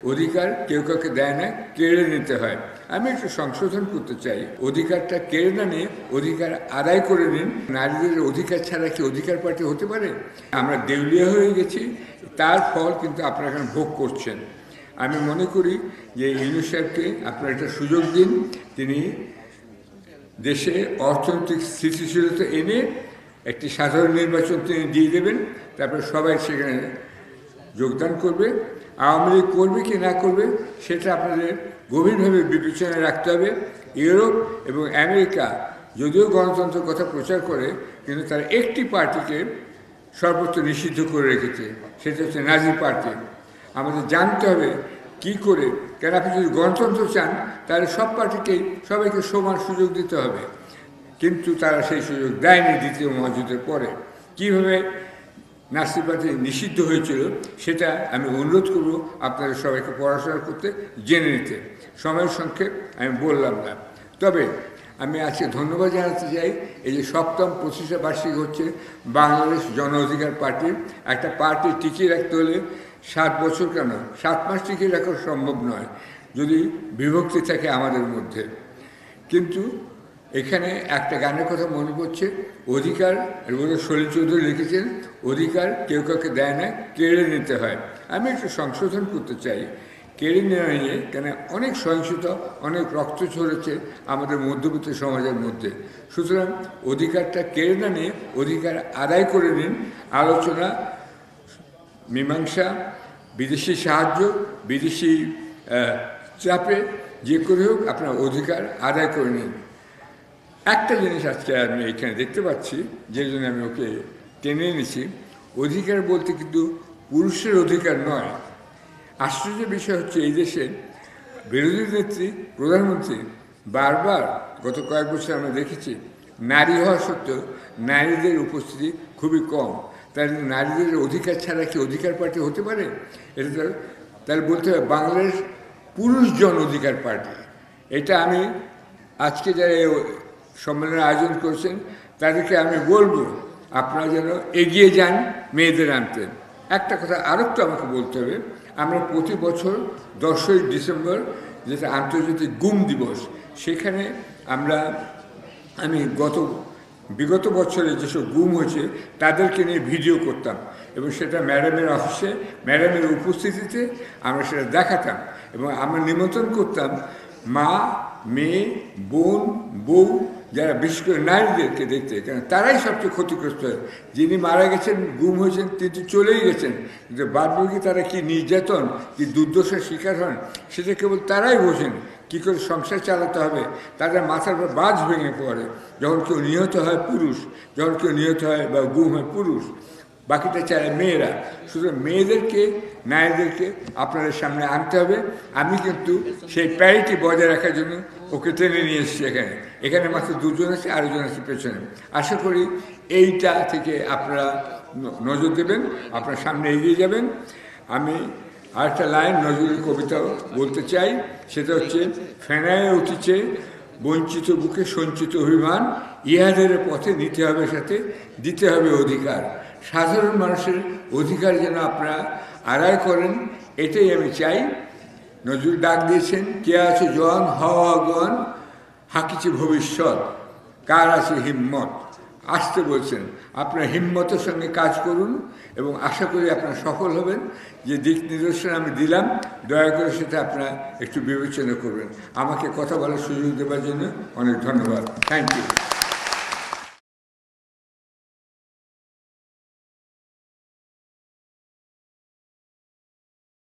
অধিকার কেউ কাউকে দেয় না, কেড়ে নিতে হয়। আমি একটু সংশোধন করতে চাই, অধিকারটা কেড়ে না নিয়ে অধিকার আদায় করে নিন। নারীদের অধিকার ছাড়া কি অধিকার পার্টি হতে পারে? আমরা দেউলিয়া হয়ে গেছি, তার ফল কিন্তু আপনারা এখন ভোগ করছেন। আমি মনে করি যে ইউনূস সাহেবকে আপনারা একটা সুযোগ দিন, তিনি দেশে অর্থনৈতিক স্থিতিশীলতা এনে একটি সাধারণ নির্বাচন তিনি দিয়ে দেবেন, তারপরে সবাই সেখানে যোগদান করবে। আওয়ামী লীগ করবে কি না করবে সেটা আপনাদের গভীরভাবে বিবেচনায় রাখতে হবে। ইউরোপ এবং আমেরিকা যদিও গণতন্ত্রের কথা প্রচার করে, কিন্তু তারা একটি পার্টিকে সর্বত্র নিষিদ্ধ করে রেখেছে, সেটা হচ্ছে নাজি পার্টি। আমাদের জানতে হবে কি করে, কেন আপনি যদি গণতন্ত্র চান তাহলে সব পার্টিকেই সবাইকে সমান সুযোগ দিতে হবে, কিন্তু তারা সেই সুযোগ দেয়নি দ্বিতীয় মহাযুদ্ধের পরে। কীভাবে নাৎসি পার্টি নিষিদ্ধ হয়েছিল সেটা আমি অনুরোধ করব আপনাদের সবাইকে পড়াশোনা করতে, জেনে নিতে। সময়ের সংক্ষেপ আমি বললাম না, তবে আমি আজকে ধন্যবাদ জানাতে চাই। এই যে 7ম প্রতিষ্ঠা বার্ষিকী হচ্ছে বাংলাদেশ জন অধিকার পার্টির। একটা পার্টি টিকিয়ে রাখতে হলে 7 বছর কেন 7 মাস টিকিয়ে রাখা সম্ভব নয় যদি বিভক্তি থাকে আমাদের মধ্যে। কিন্তু এখানে একটা গানের কথা মনে পড়ছে, অধিকার, সলিল চৌধুরী লিখেছেন, অধিকার কেউ কাউকে দেয় না, কেড়ে নিতে হয়। আমি একটু সংশোধন করতে চাই, কেড়ে নেওয়া নিয়ে, কেন অনেক সহিংসতা, অনেক রক্ত ঝরেছে আমাদের মধ্যবিত্ত সমাজের মধ্যে। সুতরাং অধিকারটা কেড়ে না নিয়ে অধিকার আদায় করে নিন। আলোচনা, মীমাংসা, বিদেশি সাহায্য, বিদেশি চাপে যে করে হোক আপনার অধিকার আদায় করে নিন। একটা জিনিস আজকে আমি এখানে দেখতে পাচ্ছি, যে জন্য আমি ওকে টেনে এনেছি, অধিকার বলতে কিন্তু পুরুষের অধিকার নয়। আশ্চর্য বিষয় হচ্ছে, এই দেশে বিরোধী নেত্রী প্রধানমন্ত্রী বারবার গত কয়েক বছর আমরা দেখেছি, নারী হওয়া সত্ত্বেও নারীদের উপস্থিতি খুবই কম। তাই নারীদের অধিকার ছাড়া কি অধিকার পার্টি হতে পারে? এটা তাহলে বলতে হবে বাংলাদেশ পুরুষ জন অধিকার পার্টি। এটা আমি আজকে যারা সম্মেলনের আয়োজন করছেন তাদেরকে আমি বলবো, আপনারা যেন এগিয়ে যান মেয়েদের আনতে। একটা কথা আরও একটু আমাকে বলতে হবে, আমরা প্রতি বছর 10ই ডিসেম্বর, যেটা আন্তর্জাতিক গুম দিবস, সেখানে আমি বিগত বছরে যেসব গুম হয়েছে তাদেরকে নিয়ে ভিডিও করতাম, এবং সেটা ম্যাডামের অফিসে ম্যাডামের উপস্থিতিতে আমরা সেটা দেখাতাম, এবং আমরা নিমন্ত্রণ করতাম মা, মেয়ে, বোন, বউ, যারা বিশেষ করে নারীদেরকে দেখতে, কারণ তারাই সবচেয়ে ক্ষতিগ্রস্ত হয়। যিনি মারা গেছেন, গুম হয়েছেন, তিনি চলেই গেছেন, কিন্তু বাদবাকি তারা কি নির্যাতন, কি দুর্দশার শিকার হন সেটা কেবল তারাই বোঝেন। কী করে সংসার চালাতে হবে, তাদের মাথার উপর বাজ ভেঙে পড়ে যখন কেউ নিহত হয় পুরুষ, যখন কেউ নিহত হয় বা গুম হয় পুরুষ, বাকিটা চায় মেয়েরা। শুধু মেয়েদেরকে, নারীদেরকে আপনাদের সামনে আনতে হবে। আমি কিন্তু সেই প্যারিটি বজায় রাখার জন্য ওকে টেনে নিয়ে এসেছি এখানে মাত্র 2জন আছে, আরেকজন আছে পেছনে। আশা করি এইটা থেকে আপনারা নজর দেবেন, আপনার সামনে এগিয়ে যাবেন। আমি আরেকটা লাইন নজরুলের কবিতাও বলতে চাই, সেটা হচ্ছে, ফেনায় উঠিছে বঞ্চিত বুকে সঞ্চিত অভিমান, ইহাদের পথে নিতে হবে সাথে, দিতে হবে অধিকার। সাধারণ মানুষের অধিকার যেন আপনারা আদায় করেন, এটাই আমি চাই। নজরুল ডাক দিয়েছেন, কে আছে জোয়ান হওয়া গন, হাকিছে ভবিষ্যৎ, কার আছে হিম্মত। আসতে বলছেন, আপনার হিম্মতের সঙ্গে কাজ করুন, এবং আশা করি আপনারা সফল হবেন। যে দিক নির্দেশনা আমি দিলাম, দয়া করে সেটা আপনারা একটু বিবেচনা করবেন। আমাকে কথা বলার সুযোগ দেওয়ার জন্য অনেক ধন্যবাদ। Thank you.